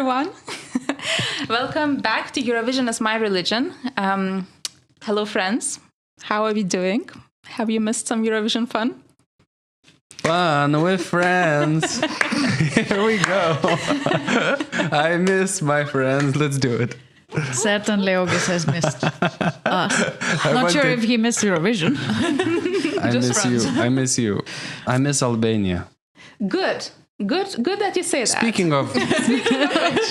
everyone. Welcome back to Eurovision is My Religion. Hello, friends. How are we doing? Have you missed some Eurovision fun? Fun with friends. Here we go. I miss my friends. Let's do it. Certainly August has missed us. Not sure if he missed Eurovision. I miss you. I miss Albania. Good that you say that. Speaking of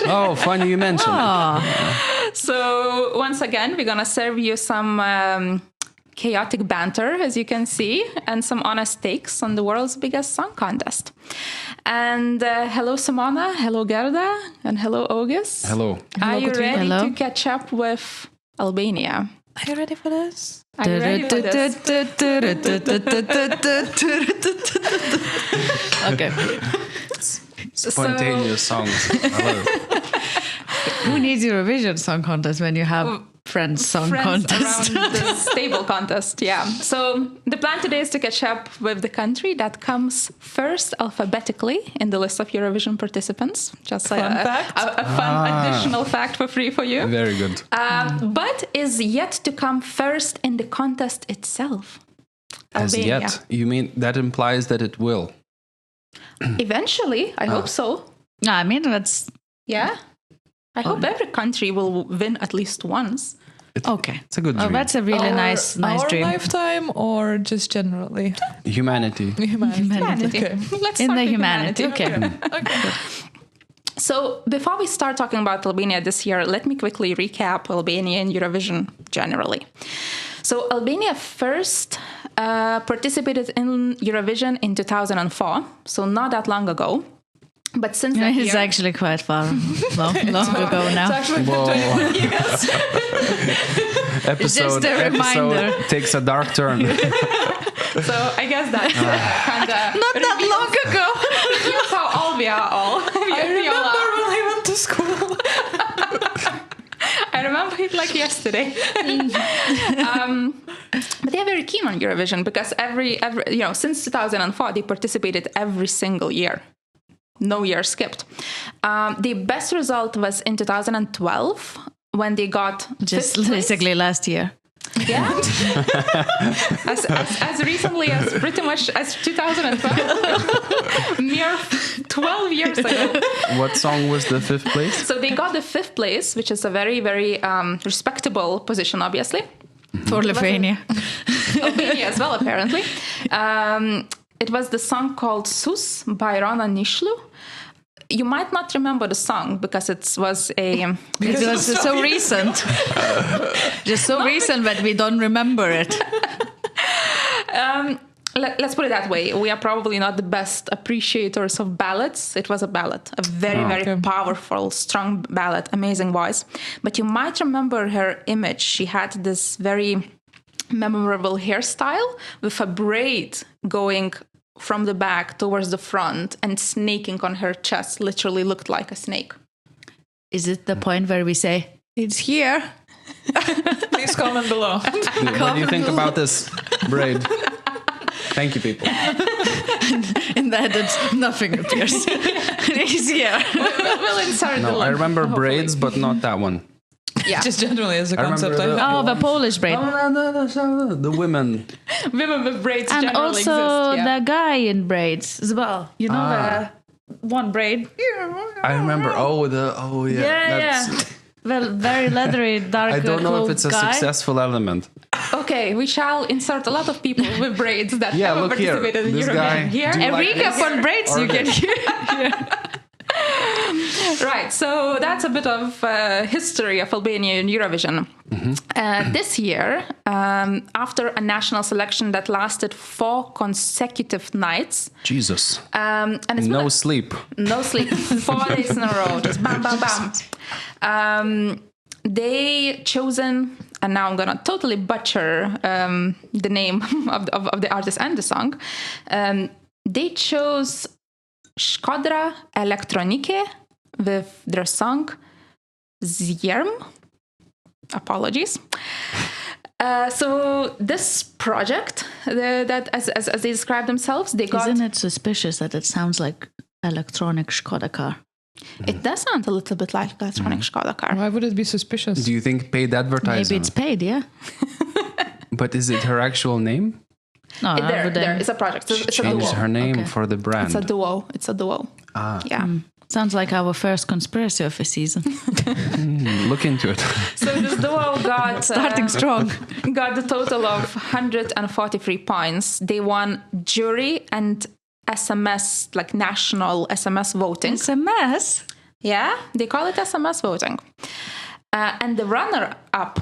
oh, funny you mentioned it. So once again, we're gonna serve you some chaotic banter, as you can see, and some honest takes on the world's biggest song contest. And hello, Simona. Hello, Gerda. And hello, August. Hello. Are you ready Hello. to catch up with Albania? Are you ready for this? Are you ready for this? Okay. Spontaneous songs. I love it. Who needs Eurovision Song Contest when you have Friends Song Contest? Around the stable contest, yeah. So the plan today is to catch up with the country that comes first alphabetically in the list of Eurovision participants. Just Fun fact. a fun additional fact for free for you. Very good. But is yet to come first in the contest itself. As Albania. yet. You mean that implies that it will? Eventually, I hope so. No, I mean, that's Yeah. I hope every country will win at least once. okay. It's a good Oh, dream. that's a really nice our dream. lifetime or just generally? Humanity. Humanity. Okay. Let's In start the with humanity. Okay. Okay. So before we start talking about Albania this year, let me quickly recap Albania and Eurovision generally. So Albania first participated in Eurovision in 2004, so not that long ago. But since that It's year, actually quite long ago It's now. actually Whoa. 21 years. Episode, just a reminder. episode takes a dark turn. so I guess that's kind of Not that long ago. reveals how old we are all. I remember when I went to school. I remember it like yesterday. But they're very keen on Eurovision because every since 2004 they participated every single year. No year skipped. The best result was in 2012 when they got Just fifth place. basically last year. Yeah. as recently as pretty much as 2012. Mere 12 years ago. What song was the fifth place? So they got the fifth place, which is a very, very respectable position, obviously. For Lithuania. Albania as well, apparently. It was the song called Sus by Rona Nishlu. You might not remember the song because it was It was so recent. Just so recent that we don't remember it. Let's put it that way. We are probably not the best appreciators of ballads. It was a ballad, a very, very powerful, strong ballad, amazing voice. But you might remember her image. She had this very memorable hairstyle with a braid going from the back towards the front and snaking on her chest. Literally looked like a snake. Is it the point where we say, it's here? Please comment below. What do you think about this braid? Thank you, people. In that it's nothing appears. It's here. We'll insert the No, link, I remember hopefully. braids, but not that one. Yeah. Just generally as a I remember concept. the- Oh, the Polish braid. No, the women. Women with braids And generally also exist. Yeah. the guy in braids as well. You know, the one braid. I remember. Yeah. Yeah. Well, very leathery, dark I don't know if clothed it's a guy. successful element. Okay, we shall insert a lot of people with braids that Yeah, have look here. participated in This Eurovision. guy. Here. Do you And like we- Recap on braids Or you can this? hear. Right, so that's a bit of history of Albania in Eurovision. This year, after a national selection that lasted 4 consecutive nights, Jesus. and it's No been sleep. no sleep, 4 days in a row, just bam, bam, bam. They chosen, and now I'm gonna totally butcher the name of the artist and the song. They chose Shkodra Elektronike with their song Zjerm. Apologies. So this project, that as they describe themselves, they got. Isn't it suspicious that it sounds like electronic Skoda car? It does sound a little bit like electronic Skoda car. Why would it be suspicious? Do you think paid advertising? Maybe it's paid, yeah. But is it her actual name? No, There, it's a project. It's a Change duo. her name Okay. for the brand. It's a duo. Ah. Yeah. Sounds like our first conspiracy of the season. Look into it. So this duo got Starting strong. got the total of 143 points. They won jury and SMS, like national SMS voting. It's a mess. Yeah, they call it SMS voting. And the runner-up,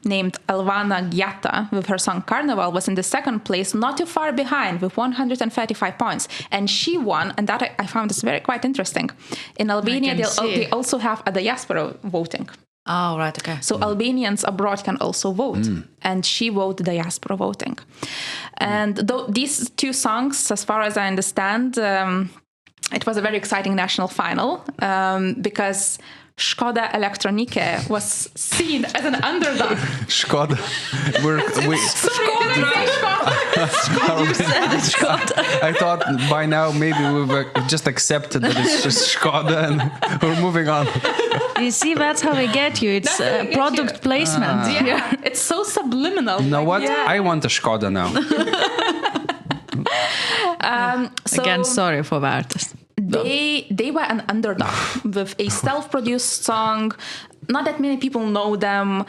named Elvana Gjata, with her song Carnival, was in the second place, not too far behind, with 135 points. And she won, and that I found this quite interesting. In Albania, they also have a diaspora voting. Oh, right, okay. So Albanians abroad can also vote. And she voted diaspora voting. And these two songs, as far as I understand, it was a very exciting national final because Skoda Elektronike was seen as an underdog. Skoda. I thought by now maybe we've just accepted that it's just Skoda and we're moving on. You see, that's how we get you. It's product placement. Yeah, it's so subliminal. You know what? Yeah. I want a Skoda now. Again, sorry for the artist. They were an underdog with a self-produced song. Not that many people know them.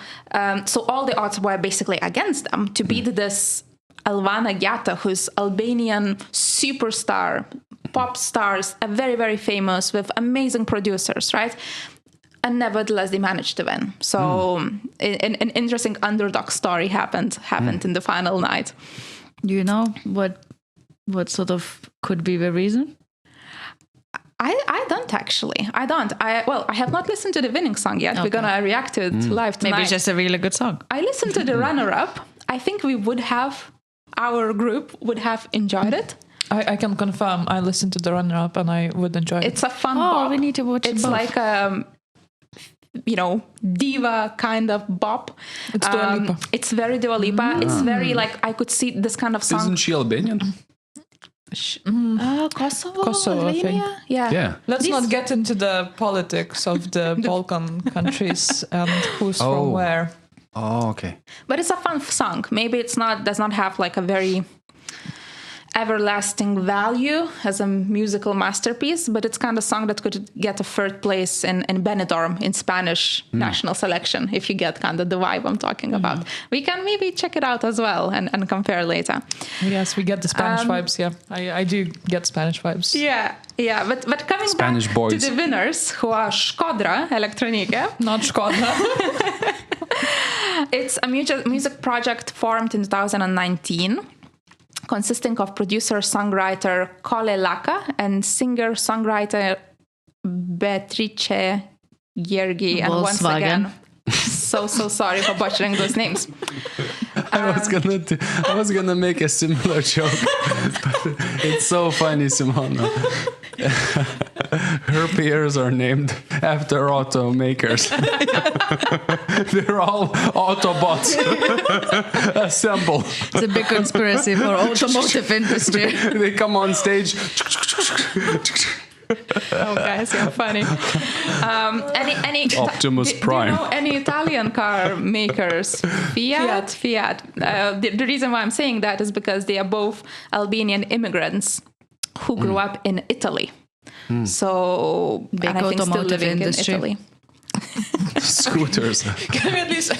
So all the odds were basically against them to beat this Elvana Gjata, who's Albanian superstar, pop stars, a very, very famous with amazing producers, right? And nevertheless, they managed to win. So an interesting underdog story happened in the final night. Do you know what sort of could be the reason? I don't actually. I don't. I have not listened to the winning song yet. Okay. We're gonna react to it live tonight. Maybe it's just a really good song. I listened to the runner-up. I think our group would have enjoyed it. I can confirm. I listened to the runner-up and I would enjoy it. It's a fun Oh, bop. we need to watch it It's both. like diva kind of bop. It's Dua Lipa. It's very Dua Lipa. It's very like I could see this kind of song. Isn't she Albanian? Kosovo, Kosovo, I think. Albania? Yeah. Yeah. Let's This- not get into the politics of the Balkan countries and who's from where. Oh, okay. But it's a fun song. Maybe does not have like a very everlasting value as a musical masterpiece, but it's kind of song that could get a third place in Benidorm in Spanish national selection, if you get kind of the vibe I'm talking about. We can maybe check it out as well and compare later. Yes, we get the Spanish vibes. Yeah, I do get Spanish vibes. Yeah. But coming Spanish back boys. to the winners, who are Skoda Elektronike. Not Skoda. It's a music project formed in 2019, consisting of producer-songwriter Kole Laka and singer-songwriter Beatrice Giergi. And once again, so sorry for butchering those names. I was gonna make a similar joke, but it's so funny, Simona. Her peers are named after automakers. They're all Autobots. Assemble. It's a big conspiracy for automotive industry. They come on stage. Oh, guys, you're funny. Any Optimus Prime. Do you know any Italian car makers? Fiat. The reason why I'm saying that is because they are both Albanian immigrants who grew up in Italy. So, Big and I think still automotive living industry. in Italy. Scooters. Can we at least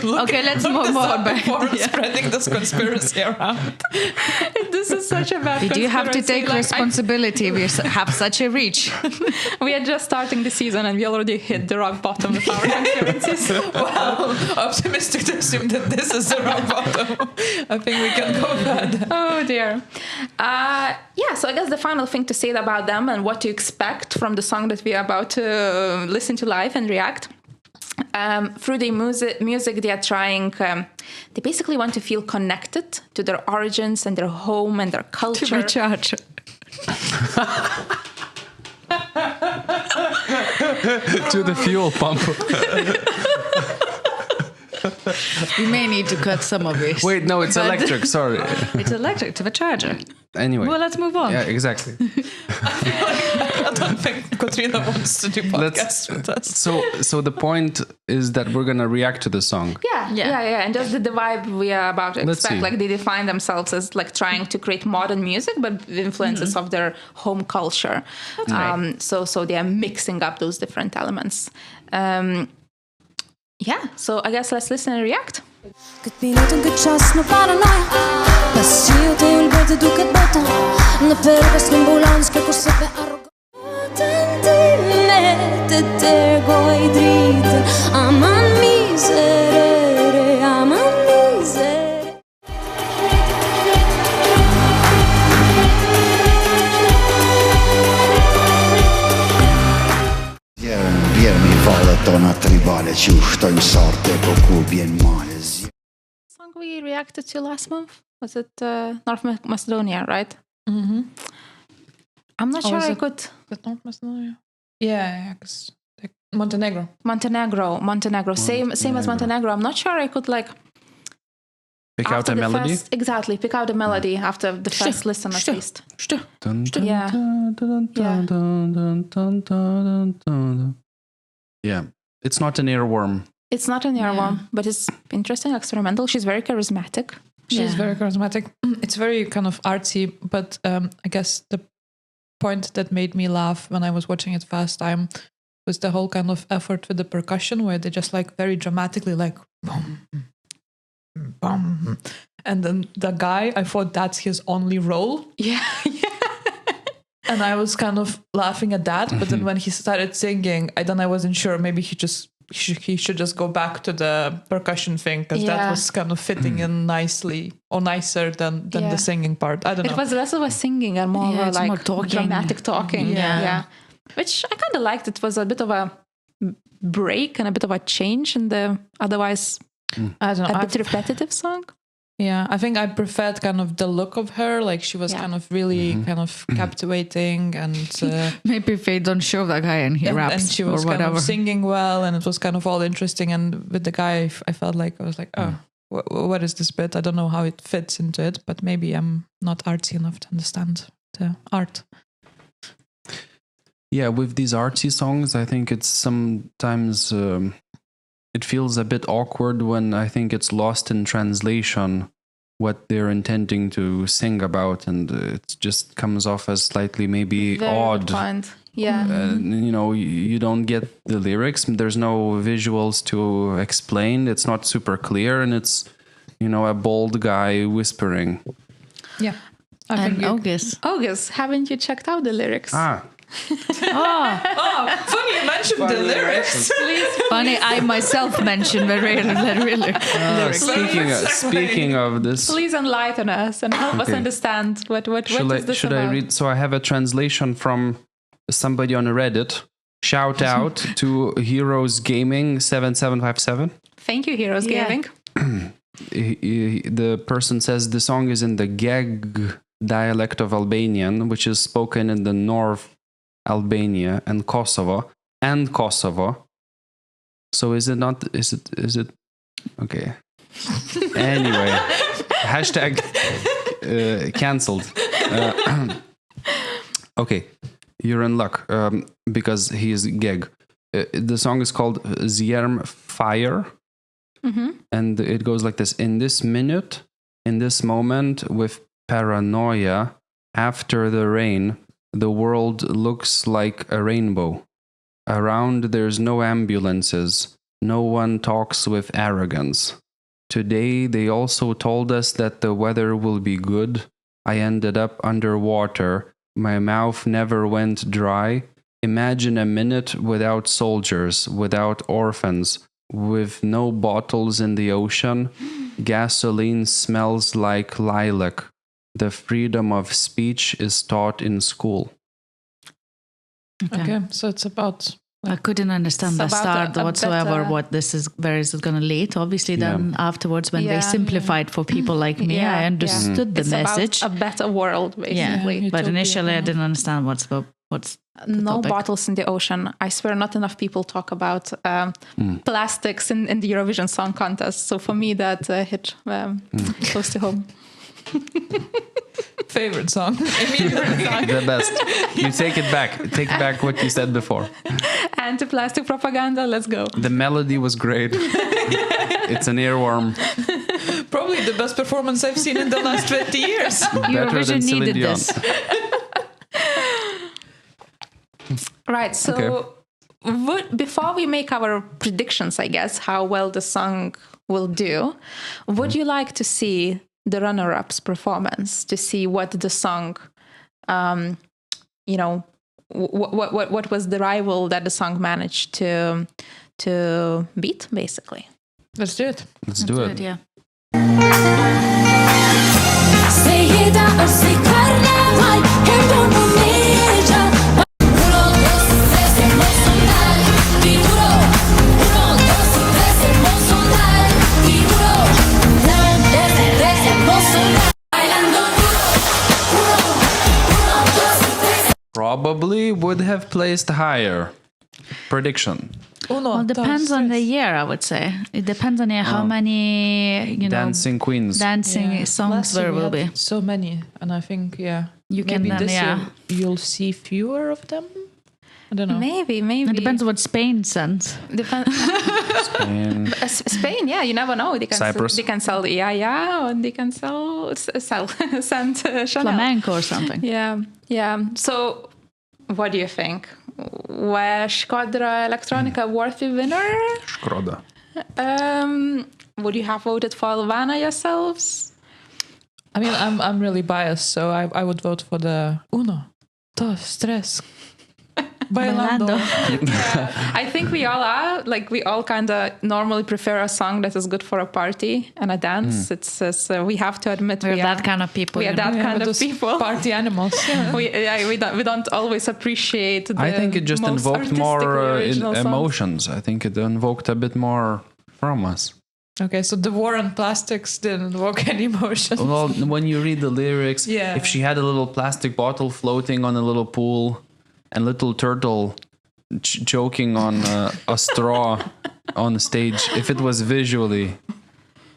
look Okay, let's look move this on up back. before spreading this conspiracy around? This is such a bad We do have to conspiracy. take Like, responsibility. We have such a reach. we are just starting the season and we already hit the rock bottom with our conspiracies. Well, optimistic to assume that this is the rock bottom. I think we can go further. Oh dear. So I guess the final thing to say about them and what to expect from the song that we are about to listen to live and react. Through the music they are trying, they basically want to feel connected to their origins and their home and their culture. To recharge. To the fuel pump. We may need to cut some of this. Wait, no, it's But- electric. Sorry. It's electric to the charger. Anyway. Well, let's move on. Yeah, exactly. I don't think Katrina wants to do podcasts with us. So the point is that we're gonna react to the song. Yeah. And just the vibe we are about to Let's expect. see. Like they define themselves as like trying to create modern music, but with influences of their home culture. So they are mixing up those different elements. So I guess let's listen and react. Këtë minutën këtë qas në paranoja Pas qio të ju lëbërë të duket bota Në përkës në ambulans ke kurse pe arrogantën time Të tërgoj dritën Aman mizere, aman mizere Vjerën i valet tona tribale që u shtojnë sarte po ku bjen male Song we reacted to last month, was it North Macedonia, right? Mm-hmm. I'm not sure was I it- could. But North Macedonia. Yeah, because Montenegro. Montenegro. Same as Montenegro. I'm not sure I could like Pick out after a the melody. pick out a melody after the first listen at least. Dun, dun, Yeah. dun, dun, dun, dun, dun, dun, dun, dun. Yeah, it's not an earworm. It's not an earworm, but it's interesting, experimental. She's very charismatic. She's very charismatic. It's very kind of artsy, but I guess the point that made me laugh when I was watching it first time was the whole kind of effort with the percussion where they just like very dramatically like boom, boom. And then the guy, I thought that's his only role. Yeah. And I was kind of laughing at that. But then when he started singing, I wasn't sure. Maybe he should just go back to the percussion thing because that was kind of fitting in nicely or nicer than the singing part. I don't know. It was less of a singing and more of a it's like more talking. dramatic talking. Yeah. Which I kind of liked. It was a bit of a break and a bit of a change in the otherwise I don't know. a bit repetitive song. Yeah, I think I preferred kind of the look of her. Like she was kind of really kind of captivating and Maybe if they don't show that guy and he raps and she was or kind whatever. of singing well and it was kind of all interesting. And with the guy, I felt like I was like, oh, what is this bit? I don't know how it fits into it, but maybe I'm not artsy enough to understand the art. Yeah, with these artsy songs, I think it's sometimes it feels a bit awkward when I think it's lost in translation what they're intending to sing about, and it just comes off as slightly maybe Very odd. good point. Yeah. You don't get the lyrics. There's no visuals to explain. It's not super clear, and it's a bald guy whispering. Yeah. I And think August, haven't you checked out the lyrics? funny you mentioned the lyrics. Funny, I myself mentioned very rarely. Speaking of this, Please enlighten us and help us understand what is this should about? I read? So I have a translation from somebody on Reddit. Shout out to Heroes Gaming 7757. Thank you, Heroes Gaming. The person says the song is in the Geg dialect of Albanian, which is spoken in the North Albania and Kosovo. So is it not? Is it? Okay. Anyway, hashtag cancelled. Okay, you're in luck because he is Geg. The song is called Zierm Fire. And it goes like this. In this minute, in this moment, with paranoia, after the rain, the world looks like a rainbow. Around there's no ambulances. No one talks with arrogance. Today they also told us that the weather will be good. I ended up underwater. My mouth never went dry. Imagine a minute without soldiers, without orphans, with no bottles in the ocean. Gasoline smells like lilac. The freedom of speech is taught in school. Okay, so it's about. I couldn't understand the It's about start a whatsoever. better- What this is, where is it going to lead? Obviously, then afterwards, when they simplified for people like me, I understood the It's message. about a better world, basically. Yeah, but Utopia, initially, I didn't understand what's the No topic. bottles in the ocean. I swear not enough people talk about plastics in the Eurovision Song Contest. So for me, that hit close to home. Favorite song. Immediately. The best. You take it back. Take back what you said before. Anti-plastic propaganda. Let's go. The melody was great. It's an earworm. Probably the best performance I've seen in the last 20 years. Better than Eurovision Celine needed Dion. this. Right. So before we make our predictions, I guess, how well the song will do, would you like to see the runner-up's performance to see what the song, what was the rival that the song managed to beat, basically? Let's do it. Let's do it. Yeah. Probably would have placed higher. Prediction. Well, it depends on the year, I would say. It depends on how many, Dancing queens. dancing songs Last year there we will had be. so many, and I think You can maybe then, this yeah. year you'll see fewer of them. I don't know. Maybe. It depends on what Spain sends. Spain. Spain, yeah, you never know. They can Cyprus. They can sell and they can send Chanel. Flamenco or something. Yeah. So, what do you think? Was Škodra Electronica worthy winner? Škoda. Would you have voted for Albania yourselves? I mean, I'm really biased, so I would vote for the Uno, dos, tres. Bailando. I think we all are. Like, we all kind of normally prefer a song that is good for a party and a dance. It's we have to admit We're that kind of people. We are that kind of those people. Party animals. Yeah. We don't always appreciate the I think it just most invoked more artistically original songs. emotions. I think it invoked a bit more from us. Okay, so the war on plastics didn't evoke any emotions. Well, when you read the lyrics, Yeah. if she had a little plastic bottle floating on a little pool and little turtle choking on a straw on the stage, if it was visually...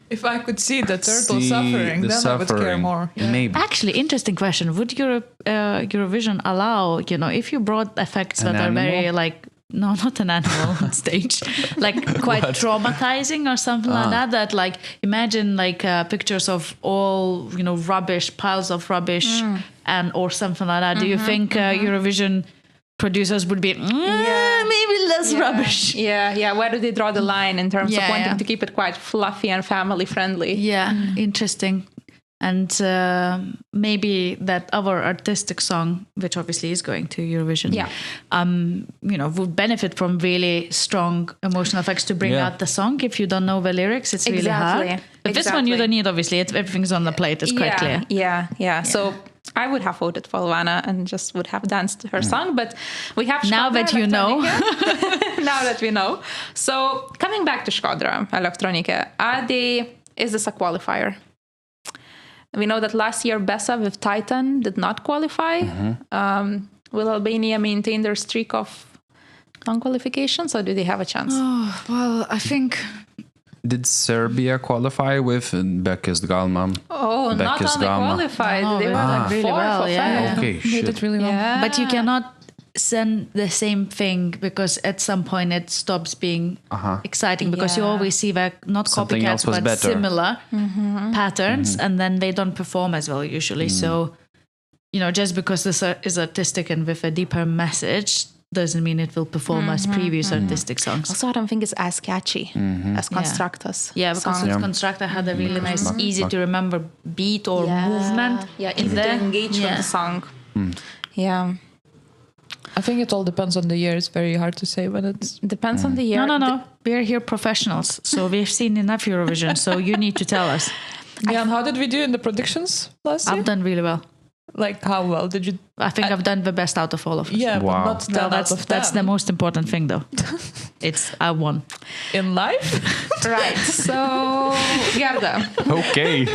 If I could see the turtle suffering, the then I would care more. Yeah. Maybe. Actually, interesting question. Would Eurovision allow, if you brought effects An that are very animal? like, no, not an animal on stage, like quite traumatizing or something like that, like imagine like pictures of all, rubbish, piles of rubbish and or something like that. Do you think Eurovision producers would be, maybe less rubbish? Yeah. Where do they draw the line in terms of Yeah, wanting yeah. to keep it quite fluffy and family friendly? Yeah, interesting. And maybe that other artistic song, which obviously is going to Eurovision, would benefit from really strong emotional effects to bring out the song. If you don't know the lyrics, it's really hard. But this one you don't need, obviously. Everything's on the plate. It's quite clear. Yeah. So I would have voted for Albania and just would have danced her song. But we have Now Škodra that you know. Electronica. Now that we know. So coming back to Škodra Electronica, is this a qualifier? We know that last year Besa with Titan did not qualify. Will Albania maintain their streak of non-qualifications, or do they have a chance? Oh, well, I think... Did Serbia qualify with Bekes Galman? Oh, not Bekes only Galma. qualified, No, they were like really fourth well, or yeah. fifth. Okay, They shit. did really well. Yeah. But you cannot send the same thing because at some point it stops being exciting because you Yeah. always see that not Something else copycats was but better. similar patterns and then they don't perform as well usually. So, just because this is artistic and with a deeper message doesn't mean it will perform as previous artistic songs. Also, I don't think it's as catchy as Constructus. Yeah, because song. Constructor had a really nice, easy to remember beat or movement. Yeah, easy to engage with the song. Yeah. I think it all depends on the year. It's very hard to say when it's... Depends on the year. No. We're here professionals. So we've seen enough Eurovision. So you need to tell us. Yeah, and how did we do in the predictions last year? I've done really well. Like, how well did you... I think I've done the best out of all of us. Yeah, Wow. but not 10 out of 10. That's the most important thing, though. I won. In life? Right. So, Gerda, Okay.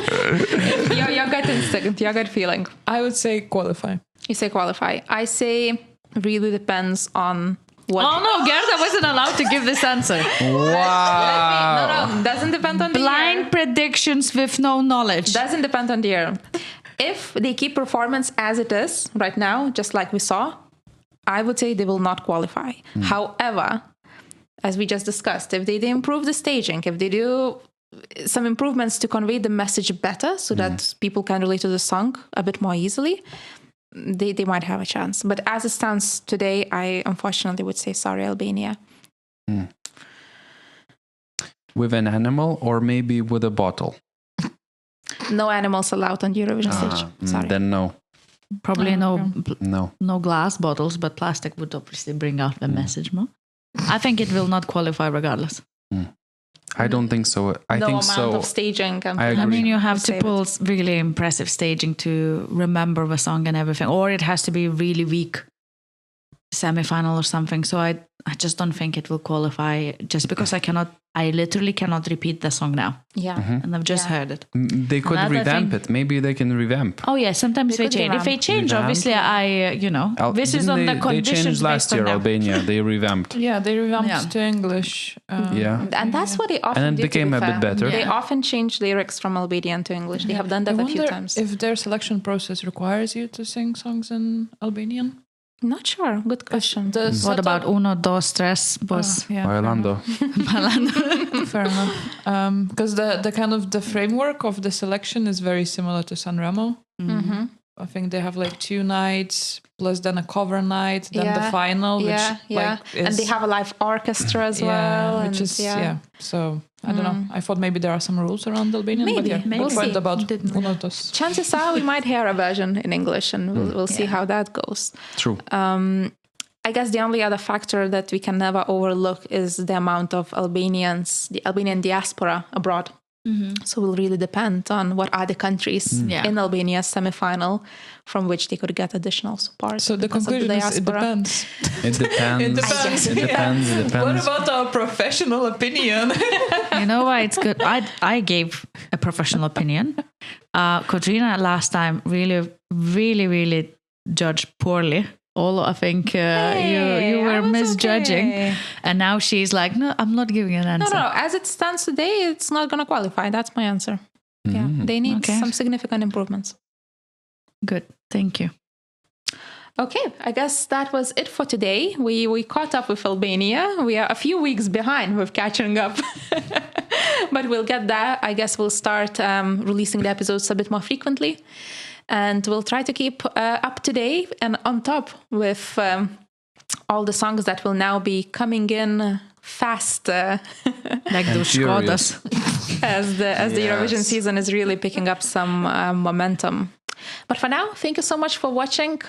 your gut instinct, your gut feeling. I would say qualify. You say qualify. I say really depends on what. Oh no, Gerda wasn't allowed to give this answer. Wow. No, doesn't depend on the Blind year. predictions with no knowledge. Doesn't depend on the year. If they keep performance as it is right now, just like we saw, I would say they will not qualify. However, as we just discussed, if they improve the staging, if they do some improvements to convey the message better so that people can relate to the song a bit more easily, they might have a chance. But as it stands today, I unfortunately would say sorry, Albania. With an animal or maybe with a bottle? No animals allowed on Eurovision stage. Sorry. Then no. Probably no glass bottles, but plastic would obviously bring out the message more. I think it will not qualify regardless. I don't think so. I think so. No amount of staging. I mean, you have to pull really impressive staging to remember the song and everything, or it has to be really weak semi-final or something. So I just don't think it will qualify just because I literally cannot repeat the song now. Yeah. And I've just heard it. They could revamp it. Maybe they can revamp. Oh yeah, sometimes they change. If they change, obviously this is on the conditions. They changed last year, Albania. They revamped. Yeah, they revamped to English. And that's what they often do. And it became a bit better. They often change lyrics from Albanian to English. They have done that a few times. If their selection process requires you to sing songs in Albanian? Not sure. Good question. What about Uno, Dos, Tres? Bailando. Fair enough. Because the kind of the framework of the selection is very similar to Sanremo. I think they have like 2 nights plus then a cover night, then the final, which and they have a live orchestra as well. Which is So I don't know. I thought maybe there are some rules around Albanian. Maybe. We'll find about Uno, Dos. Chances are we might hear a version in English, and we'll see how that goes. True. I guess the only other factor that we can never overlook is the amount of Albanians, the Albanian diaspora abroad. So it will really depend on what other countries in Albania's semi-final from which they could get additional support. So the conclusion is it depends. It depends. It depends. What about our professional opinion? You know why it's good? I gave a professional opinion. Katrina last time really judged poorly. I think you were misjudging. Okay. And now she's like, no, I'm not giving an answer. No. As it stands today, it's not going to qualify. That's my answer. Yeah, they need some significant improvements. Good. Thank you. Okay, I guess that was it for today. We caught up with Albania. We are a few weeks behind with catching up. But we'll get there. I guess we'll start releasing the episodes a bit more frequently. And we'll try to keep up to date and on top with all the songs that will now be coming in fast. Like those Skodas. As the Eurovision season is really picking up some momentum. But for now, thank you so much for watching.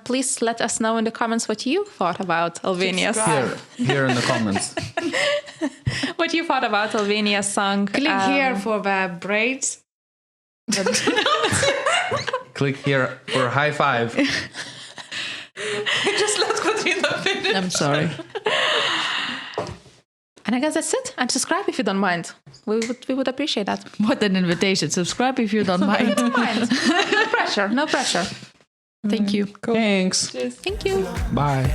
Please let us know in the comments what you thought about Albania's Here in the comments. What you thought about Albania's song. Click here for the Braids. Click here for a high five. Just let Katrina finish. I'm sorry. And I guess that's it. And subscribe if you don't mind. We would appreciate that. What an invitation. Subscribe if you don't mind. If you don't mind. No pressure. Thank you. Cool. Thanks. Thank you. Bye.